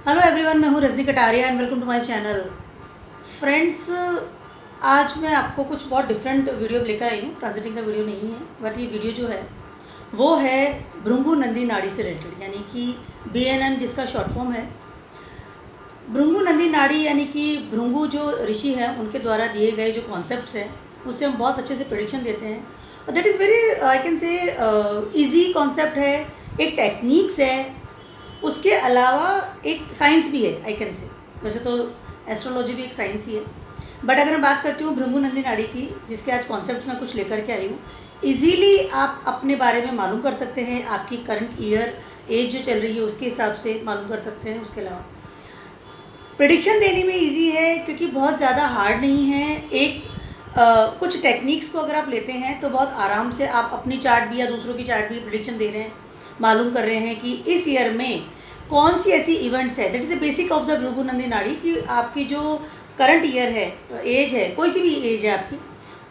Hello everyone, मैं हूँ Rajni Kataria and welcome to my channel. Friends, आज मैं आपको कुछ बहुत डिफरेंट वीडियो लेकर आई हूँ। ट्रांजिटिंग का वीडियो नहीं है, बट ये वीडियो जो है वो है भृंगु नंदी नाड़ी से रिलेटेड, यानी कि BNN जिसका शॉर्ट फॉर्म है। भृंगु नंदी नाड़ी यानी कि भृंगु जो ऋषि हैं उनके द्वारा दिए गए जो कॉन्सेप्ट्स हैं उससे हम बहुत अच्छे से प्रेडिक्शन देते हैं। और that is very I can say easy concept है, एक टेक्निक्स है, उसके अलावा एक साइंस भी है आई कैन से। वैसे तो एस्ट्रोलॉजी भी एक साइंस ही है, बट अगर मैं बात करती हूँ भृंगु नंदी नाड़ी की, जिसके आज कॉन्सेप्ट मैं कुछ लेकर के आई हूँ, इजीली आप अपने बारे में मालूम कर सकते हैं। आपकी करंट ईयर एज जो चल रही है उसके हिसाब से मालूम कर सकते हैं। उसके अलावा प्रेडिक्शन देने में इजी है क्योंकि बहुत ज़्यादा हार्ड नहीं है। एक कुछ टेक्निक्स को अगर आप लेते हैं तो बहुत आराम से आप अपनी चार्ट भी या दूसरों की चार्ट भी प्रेडिक्शन दे रहे हैं, मालूम कर रहे हैं कि इस ईयर में कौन सी ऐसी इवेंट्स है। That is the basic of the Bhrigu Nandi नाड़ी कि आपकी जो करंट ईयर है, एज है, कोई सी भी एज है आपकी,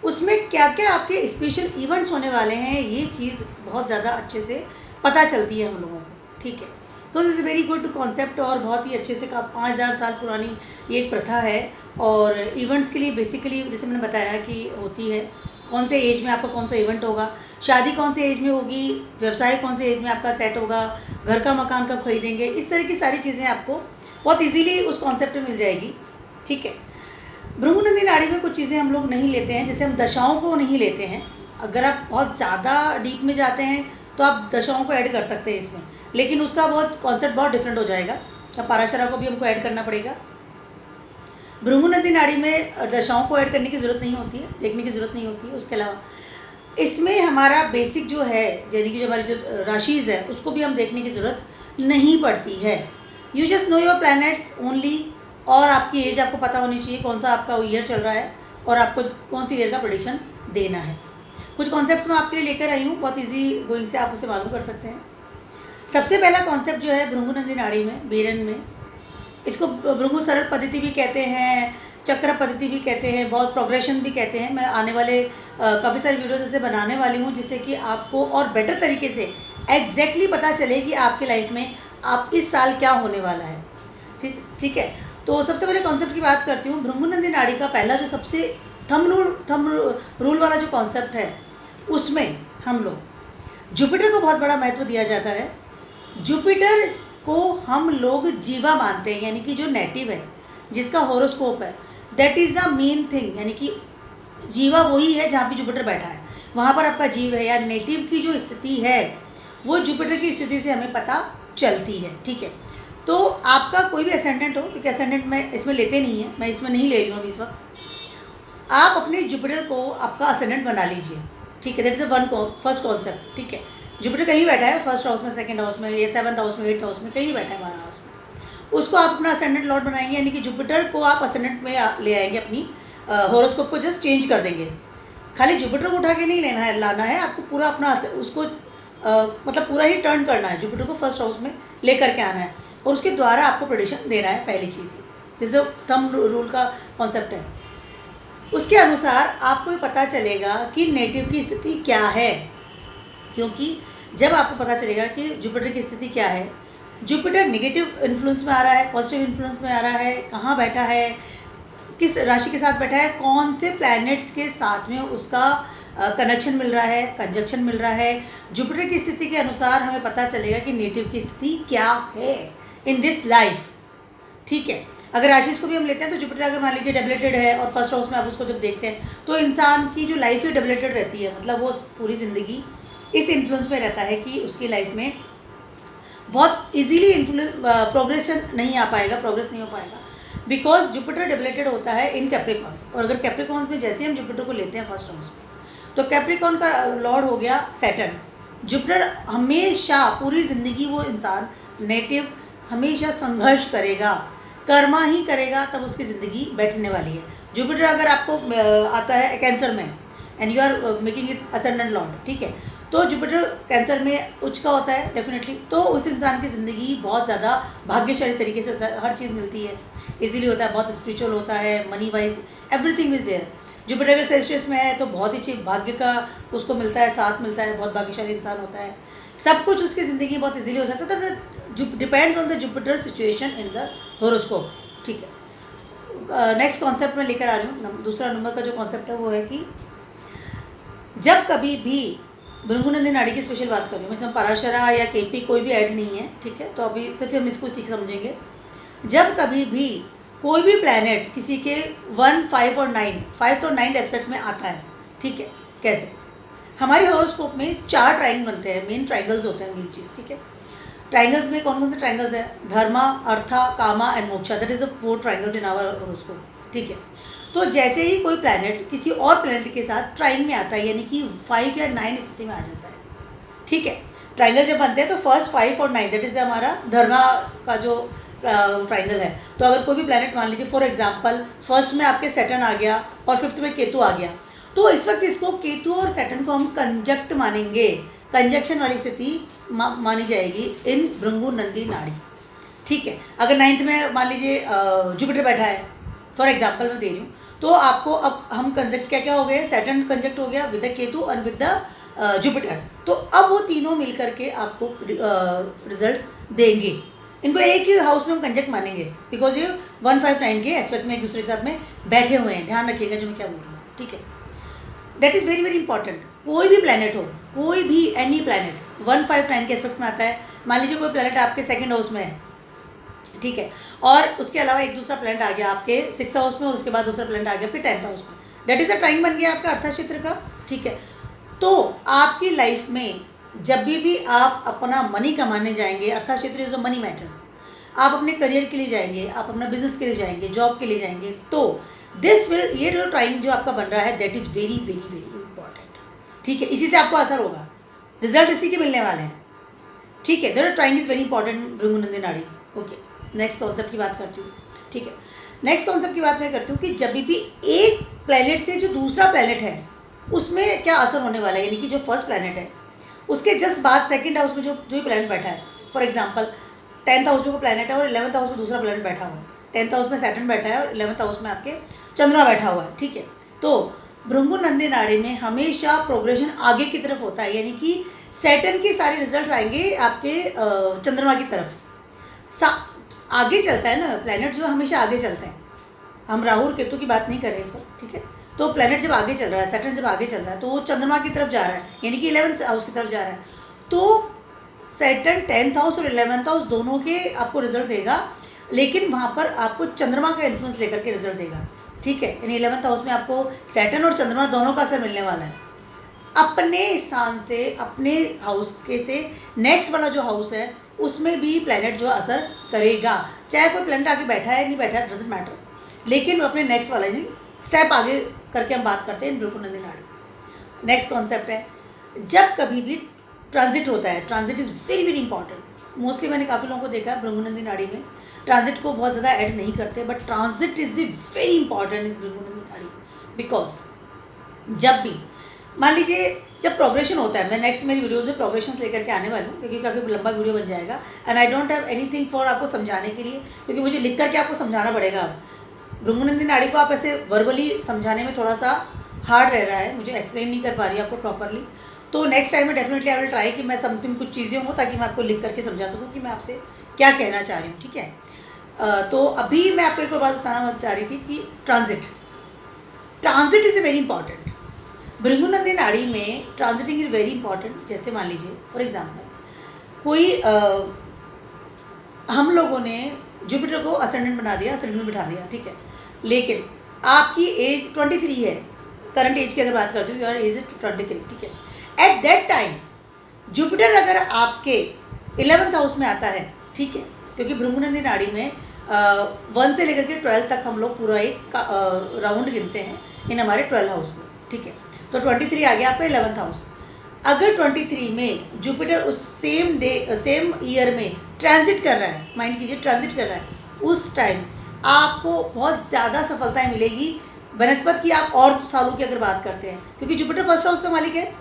उसमें क्या क्या आपके स्पेशल इवेंट्स होने वाले हैं, ये चीज़ बहुत ज़्यादा अच्छे से पता चलती है हम लोगों को। ठीक है, तो this is very good concept और बहुत ही अच्छे से 5000 साल पुरानी ये एक प्रथा है। और इवेंट्स के लिए बेसिकली जैसे मैंने बताया कि होती है कौन से एज में आपका कौन सा इवेंट होगा, शादी कौन से एज में होगी, व्यवसाय कौन से एज में आपका सेट होगा, घर का मकान कब खरीदेंगे, इस तरह की सारी चीज़ें आपको बहुत इजीली उस कॉन्सेप्ट में मिल जाएगी। ठीक है, भृंगु नंदी नाड़ी में कुछ चीज़ें हम लोग नहीं लेते हैं, जैसे हम दशाओं को नहीं लेते हैं। अगर आप बहुत ज़्यादा डीप में जाते हैं तो आप दशाओं को ऐड कर सकते हैं इसमें, लेकिन उसका बहुत कॉन्सेप्ट बहुत डिफरेंट हो जाएगा। अब पाराशरा को भी हमको ऐड करना पड़ेगा। भृंगु नंदी नाड़ी में दशाओं को ऐड करने की ज़रूरत नहीं होती है, देखने की ज़रूरत नहीं होती है। उसके अलावा इसमें हमारा बेसिक जो है, यानी कि जो हमारी जो राशिज़ है उसको भी हम देखने की ज़रूरत नहीं पड़ती है। You just know your planets only, और आपकी एज आपको पता होनी चाहिए, कौन सा आपका ईयर चल रहा है और आपको कौन सी ईयर का प्रेडिक्शन देना है। कुछ कॉन्सेप्ट्स मैं आपके लिए लेकर आई हूँ, बहुत ईजी गोइंग से आप उसे मालूम कर सकते हैं। सबसे पहला कॉन्सेप्ट जो है भृंगु नंदी नाड़ी में, बीरन में, इसको भृंगु सरल पद्धति भी कहते हैं, चक्र पद्धति भी कहते हैं, बहुत प्रोग्रेशन भी कहते हैं। मैं आने वाले काफ़ी सारी वीडियोस ऐसे बनाने वाली हूँ जिससे कि आपको और बेटर तरीके से एग्जैक्टली पता चले कि आपकी लाइफ में आप इस साल क्या होने वाला है। ठीक है, तो सबसे पहले कॉन्सेप्ट की बात करती हूँ। भृंगु नंदी नाड़ी का पहला जो सबसे थम रूल वाला जो कॉन्सेप्ट है उसमें हम लोग जुपिटर को बहुत बड़ा महत्व दिया जाता है। जुपिटर को हम लोग जीवा मानते हैं, यानी कि जो नेटिव है, जिसका हॉरोस्कोप है, that is the main thing. यानी कि जीवा वही है जहाँ पे जुपिटर बैठा है, वहाँ पर आपका जीव है या नेटिव की जो स्थिति है वो जुपिटर की स्थिति से हमें पता चलती है। ठीक है, तो आपका कोई भी असेंडेंट हो, क्योंकि असेंडेंट मैं इसमें लेते नहीं है, मैं इसमें नहीं ले रही हूँ अभी इस वक्त। आप अपने जुपिटर को आपका असेंडेंट बना लीजिए। ठीक है, that is the first concept. ठीक है, जुपिटर कहीं बैठा है, फर्स्ट हाउस में, सेकंड हाउस में, या 7th हाउस में, 8th हाउस में, कहीं भी बैठा है, 12 हाउस में, उसको आप अपना असेंडेंट लॉर्ड बनाएंगे। यानी कि जुपिटर को आप असेंडेंट में ले आएंगे, अपनी हॉरोस्कोप को जस्ट चेंज कर देंगे। खाली जुपिटर को उठा के नहीं लाना है आपको, पूरा अपना उसको मतलब पूरा ही टर्न करना है, जुपिटर को फर्स्ट हाउस में ले करके आना है और उसके द्वारा आपको प्रेडिक्शन देना है। पहली चीज़ जैसे थंब रूल का कॉन्सेप्ट है, उसके अनुसार आपको पता चलेगा कि नेटिव की स्थिति क्या है। क्योंकि जब आपको पता चलेगा कि जुपिटर की स्थिति क्या है, जुपिटर नेगेटिव इन्फ्लुएंस में आ रहा है, पॉजिटिव इन्फ्लुएंस में आ रहा है, कहाँ बैठा है, किस राशि के साथ बैठा है, कौन से प्लैनेट्स के साथ में उसका कनेक्शन मिल रहा है, कंजक्शन मिल रहा है, जुपिटर की स्थिति के अनुसार हमें पता चलेगा कि नेटिव की स्थिति क्या है इन दिस लाइफ। ठीक है, अगर राशि को भी हम लेते हैं तो जुपिटर अगर मान लीजिए डेबलेटेड है और फर्स्ट हाउस में आप उसको जब देखते हैं तो इंसान की जो लाइफ है डेबलेटेड रहती है, मतलब वो पूरी ज़िंदगी इस इन्फ्लुएंस में रहता है कि उसकी लाइफ में बहुत इजीली प्रोग्रेशन नहीं आ पाएगा, प्रोग्रेस नहीं हो पाएगा, बिकॉज जुपिटर डेबलेटेड होता है इन कैप्रिकॉन्स। और अगर कैप्रिकॉन्स में जैसे हम जुपिटर को लेते हैं फर्स्ट हाउस में, तो कैप्रिकॉन का लॉर्ड हो गया सैटर्न। जुपिटर हमेशा पूरी ज़िंदगी वो इंसान नेटिव हमेशा संघर्ष करेगा, कर्मा ही करेगा, तब उसकी ज़िंदगी बैठने वाली है। जुपिटर अगर आपको आता है कैंसर में and you are making its ascendant lord, ठीक है, तो जुपिटर कैंसर में उच्च का होता है डेफिनेटली, तो उस इंसान की ज़िंदगी बहुत ज़्यादा भाग्यशाली तरीके से होता है, हर चीज़ मिलती है, इजीली होता है, बहुत स्पिरिचुअल होता है, money wise everything is there. Jupiter अगर सेल्सियस में है तो बहुत ही भाग्य का उसको मिलता है, साथ मिलता है, बहुत भाग्यशाली इंसान होता है। सब कुछ उसकी ज़िंदगी में बहुत इजीली हो सकता है, तो depends on the Jupiter situation in the horoscope. ठीक है, नेक्स्ट कॉन्सेप्ट मैं लेकर आ रही हूँ। दूसरा नंबर का जो कॉन्सेप्ट है वो है कि जब कभी भी भृगुनंदी नाड़ी की स्पेशल बात कर रही हूँ, इसमें पराशरा या केपी कोई भी ऐड नहीं है। ठीक है, तो अभी सिर्फ हम इसको सीख समझेंगे। जब कभी भी कोई भी प्लैनेट किसी के 1, 5 और 9, 5 और 9 एस्पेक्ट में आता है, ठीक है, कैसे हमारे हॉरोस्कोप में 4 ट्राइंगल बनते हैं, मेन ट्राइंगल्स होते हैं मेन चीज़। ठीक है, ट्राइंगल्स में कौन कौन से ट्राइंगल्स हैं? Dharma, artha, kama and moksha, that is the 4 triangles in our horoscope. ठीक है, तो जैसे ही कोई प्लैनेट किसी और प्लैनेट के साथ ट्राइंग में आता है, यानी कि 5 या 9 स्थिति में आ जाता है। ठीक है, ट्राइंगल जब बनते हैं तो फर्स्ट 5 और 9 दैट इज हमारा धर्मा का जो ट्राइंगल है। तो अगर कोई भी प्लैनेट मान लीजिए फॉर एग्जांपल फर्स्ट में आपके सैटर्न आ गया और 5th में केतु आ गया, तो इस वक्त इसको केतु और सैटर्न को हम कंजक्ट मानेंगे, कंजक्शन वाली स्थिति मानी जाएगी इन भृगुनंदी नाड़ी। ठीक है, अगर 9th में मान लीजिए जुपिटर बैठा है, फॉर एग्जांपल मैं दे रही हूँ, तो आपको अब हम कंजक्ट क्या क्या हो गए, सैटर्न कंजक्ट हो गया विद द केतु और विद द जुपिटर। तो अब वो तीनों मिल करके आपको रिजल्ट्स देंगे। इनको एक ही हाउस में हम कंजक्ट मानेंगे बिकॉज ये 1, 5, 9 के एस्पेक्ट में एक दूसरे के साथ में बैठे हुए हैं। ध्यान रखिएगा जो मैं क्या बोल रही हूँ। ठीक है, that is very very important. कोई भी प्लैनेट हो, कोई भी एनी प्लैनेट 1, 5, 9 के एस्पेक्ट में आता है। मान लीजिए कोई प्लैनेट आपके 2nd हाउस में है, ठीक है, और उसके अलावा एक दूसरा प्लैनेट आ गया आपके 6th हाउस में और उसके बाद दूसरा प्लैनेट आ गया आपके 10th हाउस में, दैट इज़ अ ट्राइंग बन गया आपका अर्थक्षेत्र का। ठीक है, तो आपकी लाइफ में जब भी आप अपना मनी कमाने जाएंगे, अर्थक्षेत्र इज मनी मैटर्स, आप अपने करियर के लिए जाएंगे, आप अपना बिजनेस के लिए जाएंगे, जॉब के लिए जाएंगे, तो दिस विल, ये जो ट्राइंग जो आपका बन रहा है that is very very very important. ठीक है, इसी से आपको असर होगा, रिजल्ट इसी के मिलने वाले हैं। ठीक है, that triangle is very important Bhrigunandi Nadi. Okay, next concept की बात करती हूँ। ठीक है, नेक्स्ट कॉन्सेप्ट की बात मैं करती हूँ कि जब भी एक प्लैनेट से जो दूसरा प्लैनेट है उसमें क्या असर होने वाला है, यानी कि जो फर्स्ट प्लैनेट है उसके जस्ट बाद 2nd हाउस में जो प्लैनेट बैठा है, फॉर एग्जांपल 10th हाउस में कोई प्लैनेट है और 11th हाउस में दूसरा प्लैनेट बैठा हुआ है। 10th हाउस में सैटर्न बैठा है और 11th हाउस में आपके चंद्रमा बैठा हुआ है। ठीक है, तो भृगुनंदी नाड़ी में हमेशा प्रोग्रेशन आगे की तरफ होता है, यानी कि सैटर्न के सारे रिजल्ट आएंगे आपके चंद्रमा की तरफ। आगे चलता है ना प्लैनेट, जो हमेशा आगे चलते हैं। हम राहु और केतु की बात नहीं कर रहे इस वक्त। ठीक है, तो प्लैनेट जब आगे चल रहा है, सैटर्न जब आगे चल रहा है, तो वो चंद्रमा की तरफ जा रहा है, यानी कि 11th हाउस की तरफ जा रहा है। तो सैटर्न 10th हाउस और 11th हाउस दोनों के आपको रिजल्ट देगा, लेकिन वहाँ पर आपको चंद्रमा का इन्फ्लुएंस लेकर के रिजल्ट देगा। ठीक है, यानी 11th हाउस में आपको सैटर्न और चंद्रमा दोनों का असर मिलने वाला है। अपने स्थान से, अपने हाउस के से नेक्स्ट वाला जो हाउस है उसमें भी प्लैनेट जो असर करेगा, चाहे कोई प्लैनेट आगे बैठा है नहीं बैठा है, डजंट मैटर, लेकिन अपने नेक्स्ट वाला यानी स्टेप आगे करके हम बात करते हैं भृगुनंदी नाड़ी। नेक्स्ट कॉन्सेप्ट है, जब कभी भी ट्रांजिट होता है, transit is very very important. Mostly मैंने काफ़ी लोगों को देखा है भृगुनंदी नाड़ी में ट्रांजिट को बहुत ज़्यादा ऐड नहीं करते, but transit is very important in Bhrigunandi Nadi. Because जब भी मान लीजिए जब प्रोग्रेशन होता है, मैं नेक्स्ट मेरी वीडियो में प्रोग्रेशन लेकर के आने वाली हूँ क्योंकि काफ़ी लंबा वीडियो बन जाएगा, and I don't have anything for आपको समझाने के लिए, क्योंकि मुझे लिख करके आपको समझाना पड़ेगा। अब भृगुनंदी नाड़ी को आप ऐसे वर्बली समझाने में थोड़ा सा हार्ड रह रहा है, मुझे एक्सप्लेन नहीं कर पा रही आपको प्रॉपरली। तो नेक्स्ट टाइम में डेफिनेटली आई विल ट्राई कि मैं समथिंग कुछ चीज़ें हों ताकि मैं आपको लिख करके समझा सकूँ कि मैं आपसे क्या कहना चाह रही हूँ। ठीक है, तो अभी मैं आपको एक और बात बताना चाह रही थी कि transit is a very important. Bhrigunandi Nadi में ट्रांजिटिंग इज़ वेरी इंपॉर्टेंट। जैसे मान लीजिए फॉर एग्जांपल कोई हम लोगों ने जुपिटर को असेंडेंट बना दिया, असेंडेंट में बिठा दिया, ठीक है, लेकिन आपकी एज 23 है, करंट एज की अगर बात करती हूँ, योर एज इज 23, ठीक है। एट दैट टाइम जुपिटर अगर आपके 11th हाउस में आता है, ठीक है, क्योंकि भृगुनंदी नाड़ी में 1 से लेकर के 12 तक हम लोग पूरा एक राउंड गिनते हैं इन हमारे 12 हाउस को, ठीक है। तो 23 आ गया आपका 11th हाउस। अगर 23 में जुपिटर उस सेम ईयर में ट्रांजिट कर रहा है, माइंड कीजिए ट्रांजिट कर रहा है, उस टाइम आपको बहुत ज़्यादा सफलताएं मिलेगी बनस्पत की आप और सालों की अगर बात करते हैं, क्योंकि जुपिटर फर्स्ट हाउस का मालिक है,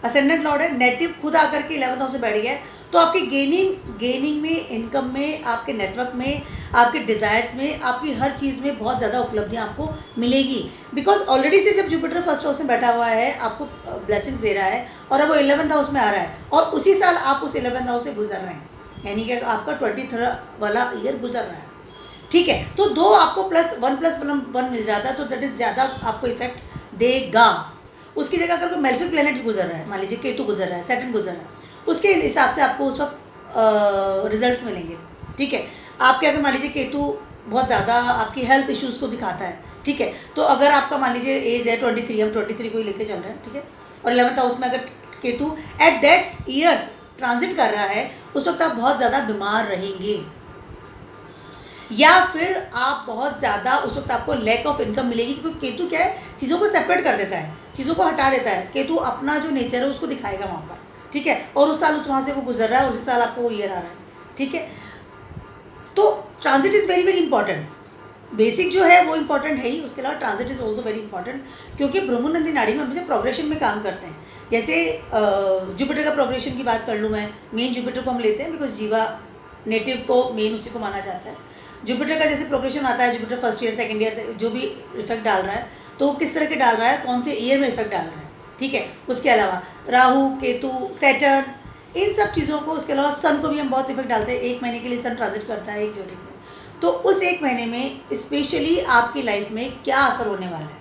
असेंडेंट लॉर्ड है, नेटिव खुद आकर के 11th हाउस से बैठ गया है, तो आपकी गेनिंग में, इनकम में, आपके नेटवर्क में, आपके डिज़ायर्स में, आपकी हर चीज़ में बहुत ज़्यादा उपलब्धियाँ आपको मिलेगी। बिकॉज ऑलरेडी से जब जुपिटर फर्स्ट हाउस में बैठा हुआ है, आपको ब्लेसिंग्स दे रहा है, और अब वो 11th हाउस में आ रहा है, और उसी साल आप उस 11th हाउस से गुजर रहे हैं, यानी कि आपका 23rd वाला ईयर गुजर रहा है। ठीक है, तो 2 आपको +1 मिल जाता है, तो दैट इज़ ज़्यादा आपको इफेक्ट देगा। उसकी जगह अगर कोई मेलेफिक प्लेनेट गुजर रहा है, मान लीजिए केतु गुजर रहा है, सैटर्न गुजर रहा है, उसके हिसाब से आपको उस वक्त रिजल्ट्स मिलेंगे। ठीक है, आपके अगर मान लीजिए केतु बहुत ज़्यादा आपकी हेल्थ इश्यूज़ को दिखाता है, ठीक है, तो अगर आपका मान लीजिए एज है 23, हम 23 को ही लेके चल रहे हैं, ठीक है, और 11th हाउस में अगर Ketu at that years transit कर रहा है, उस वक्त आप बहुत ज़्यादा बीमार रहेंगे, या फिर आप बहुत ज़्यादा उस वक्त आपको लैक ऑफ इनकम मिलेगी, क्योंकि केतु क्या है, चीज़ों को सेपरेट कर देता है, चीज़ों को हटा देता है। केतु अपना जो नेचर है उसको दिखाएगा वहाँ पर, ठीक है, और उस साल उस वहाँ से वो गुजर रहा है, उसी साल आपको वो ईयर आ रहा है। ठीक है, तो transit is very very important. Basic जो है वो इंपॉर्टेंट है ही, उसके अलावा transit is also very important, क्योंकि भ्रमणनंदी नाड़ी में हमेशा प्रोग्रेशन में काम करते हैं। जैसे जुपिटर का प्रोग्रेशन की बात कर लूँ मैं, मेन जुपिटर को हम लेते हैं बिकॉज जीवा नेटिव को मेन उसी को माना जाता है। जुपिटर का जैसे प्रोग्रेशन आता है, Jupiter first year second year से जो भी इफेक्ट डाल रहा है, तो वो किस तरह के डाल रहा है, कौन से ईयर में इफेक्ट डाल रहा है। ठीक है, उसके अलावा राहु, केतु, सैटर्न, इन सब चीज़ों को, उसके अलावा सन को भी हम बहुत इफेक्ट डालते हैं। 1 महीने के लिए सन ट्रांजिट करता है एक जोडिक में, तो उस 1 महीने में स्पेशली आपकी लाइफ में क्या असर होने वाला है।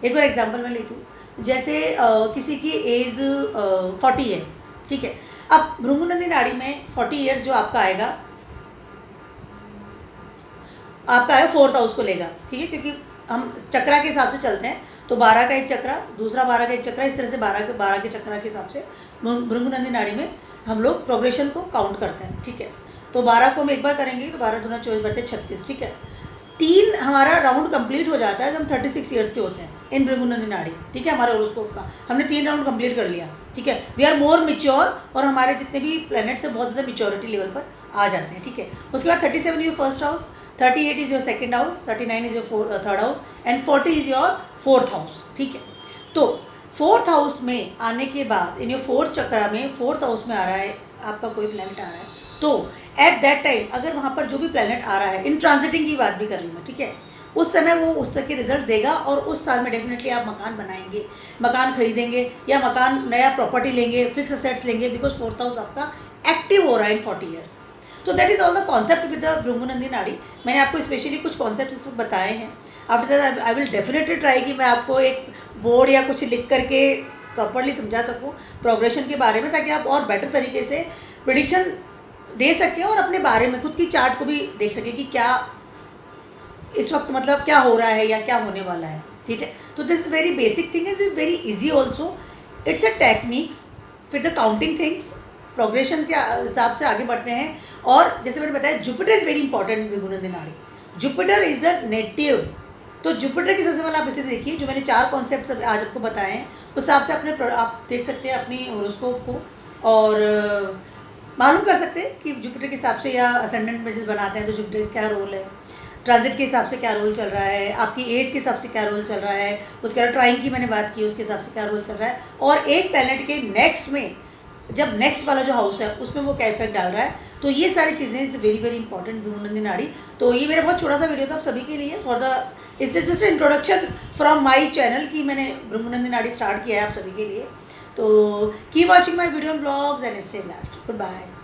एक और एग्जांपल मैं लेती हूँ, जैसे किसी की एज 40 है, ठीक है, अब भृगुनंदी नाड़ी में 40 ईयर्स जो आपका आएगा 4th हाउस को लेगा। ठीक है, क्योंकि हम चक्रा के हिसाब से चलते हैं, तो 12 का एक चक्रा, दूसरा 12 का एक चक्रा, इस तरह से 12 के चक्रा के हिसाब से भृगुनंदी नाड़ी में हम लोग प्रोग्रेशन को काउंट करते हैं। ठीक है, तो 12 को हम एक बार करेंगे तो 12 दूना 24 बढ़ते 36। ठीक है, 3 हमारा राउंड कंप्लीट हो जाता है जब हम 36 ईयर्स के होते हैं इन भृगुनंदी नाड़ी। ठीक है, हमारे होरोस्कोप का हमने 3 राउंड कंप्लीट कर लिया। ठीक है, वी आर मोर मिच्योर, और हमारे जितने भी प्लैनेट्स हैं बहुत ज़्यादा मिच्योरिटी लेवल पर आ जाते हैं। ठीक है, उसके बाद 37 your first house, 38 is your second house, 39 is your third house, and 40 is your 4th house. ठीक है, तो 4th हाउस में आने के बाद इन योर 4th चक्रा में 4th हाउस में आ रहा है आपका कोई प्लैनेट आ रहा है, तो एट दैट टाइम अगर वहाँ पर जो भी प्लैनेट आ रहा है, इन ट्रांजिटिंग की बात भी कर रही हूँ मैं, ठीक है, उस समय वो उस के रिजल्ट देगा, और उस साल में डेफिनेटली आप मकान बनाएंगे, मकान खरीदेंगे, या मकान नया प्रॉपर्टी लेंगे, फिक्स असेट्स लेंगे, बिकॉज 4th हाउस आपका एक्टिव हो रहा है इन 40 ईयर्स। तो that is all the concept with the Bhrigunandi Nadi. मैंने आपको स्पेशली कुछ कॉन्सेप्ट इस वक्त बताए हैं। After that I will definitely try कि मैं आपको एक बोर्ड या कुछ लिख करके प्रॉपरली समझा सकूँ प्रोग्रेशन के बारे में, ताकि आप और बेटर तरीके से प्रेडिक्शन दे सकें और अपने बारे में खुद की चार्ट को भी देख सकें कि क्या इस वक्त मतलब क्या हो रहा है या क्या होने वाला है। ठीक है, तो this is very basic thing, is very easy also, it's a techniques फिर द काउंटिंग थिंग्स, प्रोग्रेशन के हिसाब से आगे बढ़ते हैं। और जैसे मैंने बताया Jupiter is very important Bhrigunandi नाड़ी, जुपिटर इज़ द नेटिव। तो जुपिटर की सबसे पहले आप इसे देखिए, जो मैंने 4 कॉन्सेप्ट आज आपको बताए हैं उस हिसाब से अपने आप देख सकते हैं अपनी होरोस्कोप को, और मालूम कर सकते हैं कि जुपिटर के हिसाब से, या असेंडेंट बेसिस बनाते हैं तो जुपिटर क्या रोल है, ट्रांजिट के हिसाब से क्या रोल चल रहा है, आपकी एज के हिसाब से क्या रोल चल रहा है, उसके बाद ट्राइंग की मैंने बात की उसके हिसाब से क्या रोल चल रहा है, और एक प्लैनेट के नेक्स्ट में जब नेक्स्ट वाला जो हाउस है उसमें वो क्या इफेक्ट डाल रहा है। तो ये सारी चीज़ें is very very important Bhrigunandi नाड़ी। तो ये मेरा बहुत छोटा सा वीडियो था आप सभी के लिए, for the it's just introduction from my channel कि मैंने भृगुनंदी नाड़ी स्टार्ट किया है आप सभी के लिए। तो keep watching my video and blogs and stay blessed. Good bye.